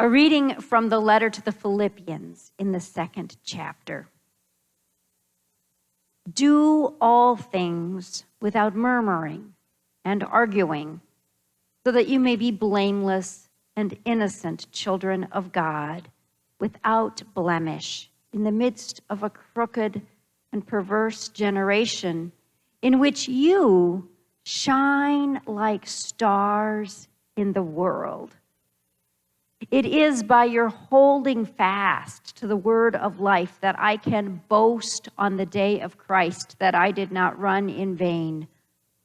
A reading from the letter to the Philippians in the 2nd chapter. Do all things without murmuring and arguing, so that you may be blameless and innocent children of God, without blemish, in the midst of a crooked and perverse generation, in which you shine like stars in the world. It is by your holding fast to the word of life that I can boast on the day of Christ that I did not run in vain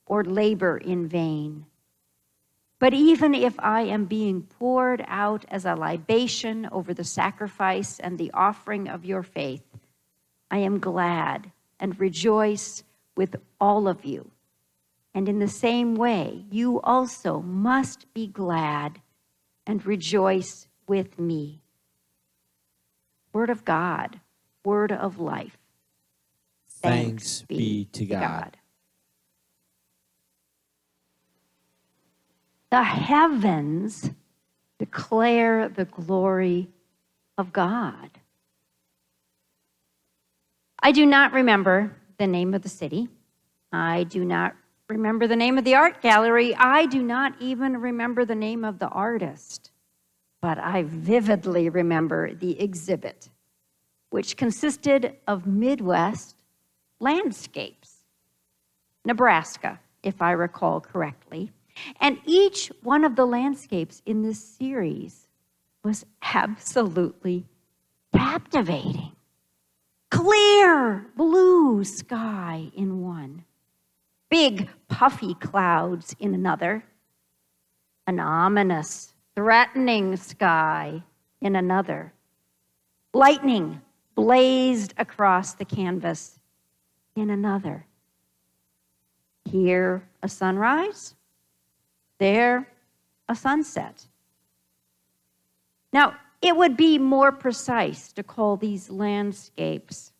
or labor in vain. But even if I am being poured out as a libation over the sacrifice and the offering of your faith, I am glad and rejoice with all of you. And in the same way, you also must be glad and rejoice with me. Word of God, word of life. Thanks be to God. The heavens declare the glory of God. I do not remember the name of the city. I do not remember the name of the art gallery. I do not even remember the name of the artist. But I vividly remember the exhibit, which consisted of Midwest landscapes, Nebraska, if I recall correctly. And each one of the landscapes in this series was absolutely captivating. Clear blue sky in one, big puffy clouds in another, an ominous, threatening sky in another. Lightning blazed across the canvas in another. Here a sunrise, there a sunset. Now, it would be more precise to call these landscapes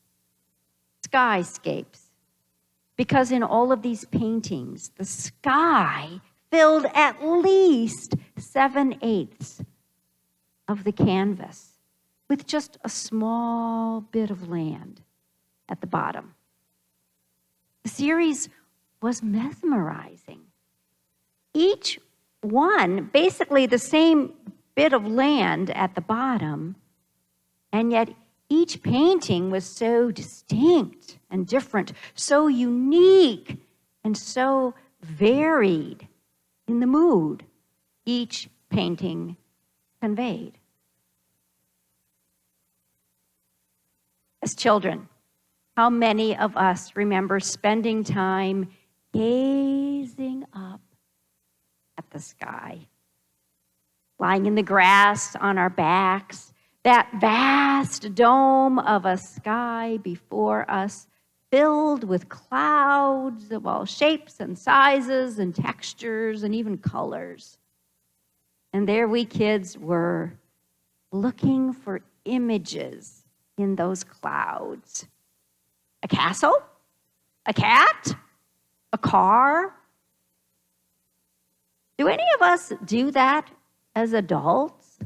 skyscapes, because in all of these paintings, the sky filled at least 7/8 of the canvas, with just a small bit of land at the bottom. The series was mesmerizing. Each one, basically the same bit of land at the bottom, and yet each painting was so distinct and different, so unique and so varied in the mood each painting conveyed. As children, how many of us remember spending time gazing up at the sky, lying in the grass on our backs, that vast dome of a sky before us, filled with clouds of all shapes and sizes and textures and even colors. And there we kids were, looking for images in those clouds. A castle? A cat? A car? Do any of us do that as adults?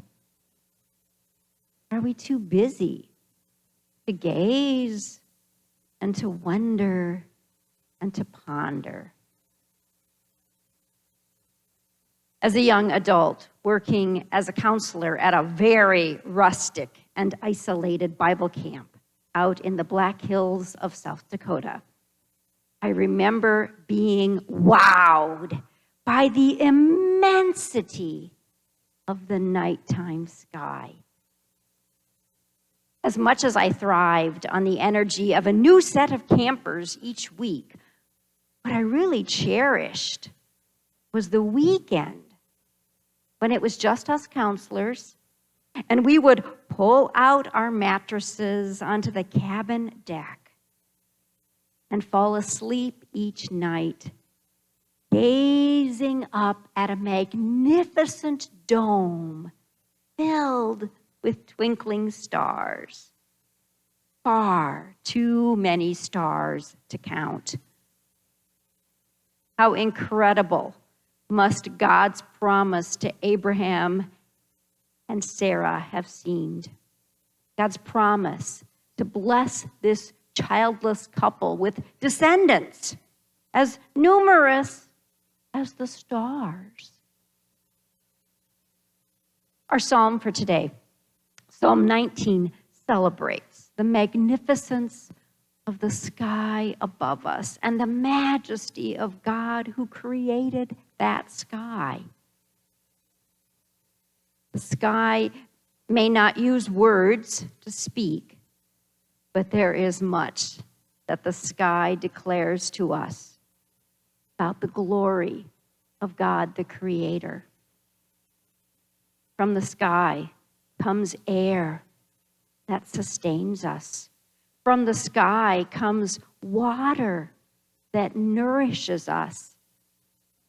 Are we too busy to gaze and to wonder and to ponder? As a young adult working as a counselor at a very rustic and isolated Bible camp out in the Black Hills of South Dakota, I remember being wowed by the immensity of the nighttime sky. As much as I thrived on the energy of a new set of campers each week, what I really cherished was the weekend when it was just us counselors, and we would pull out our mattresses onto the cabin deck and fall asleep each night, gazing up at a magnificent dome filled with twinkling stars. Far too many stars to count. How incredible must God's promise to Abraham and Sarah have seemed. God's promise to bless this childless couple with descendants as numerous as the stars. Our psalm for today, Psalm 19, celebrates the magnificence of the sky above us and the majesty of God who created that sky. The sky may not use words to speak, but there is much that the sky declares to us about the glory of God, the Creator. From the sky comes air that sustains us. From the sky comes water that nourishes us.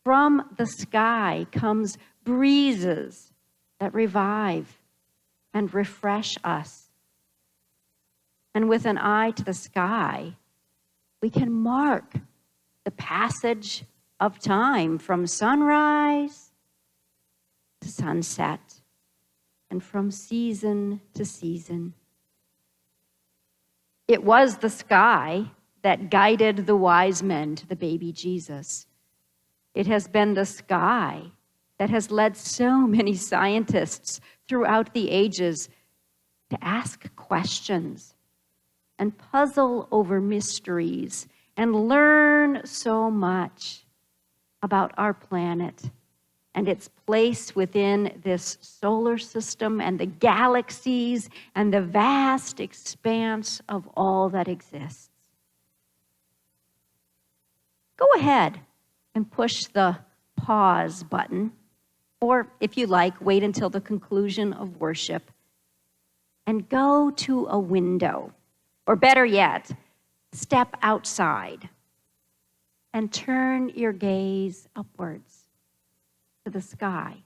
From the sky comes breezes that revive and refresh us. And with an eye to the sky, we can mark the passage of time from sunrise to sunset and from season to season. It was the sky that guided the wise men to the baby Jesus. It has been the sky that has led so many scientists throughout the ages to ask questions and puzzle over mysteries and learn so much about our planet and its place within this solar system and the galaxies and the vast expanse of all that exists. Go ahead and push the pause button, or if you like, wait until the conclusion of worship and go to a window, or better yet, step outside and turn your gaze upwards to the sky.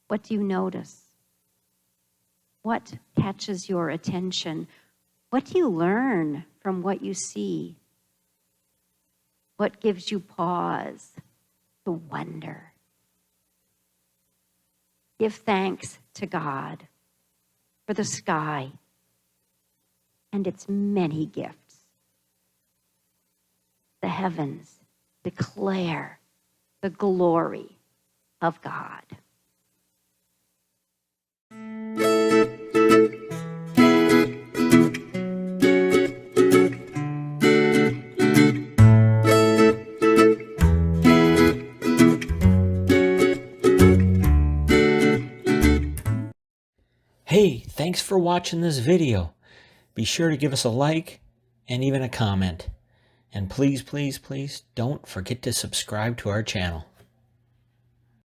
What do you notice? What catches your attention? What do you learn from what you see? What gives you pause to wonder? Give thanks to God for the sky and its many gifts. The heavens declare the glory of God. Hey, thanks for watching this video. Be sure to give us a like and even a comment. And please, please, please don't forget to subscribe to our channel.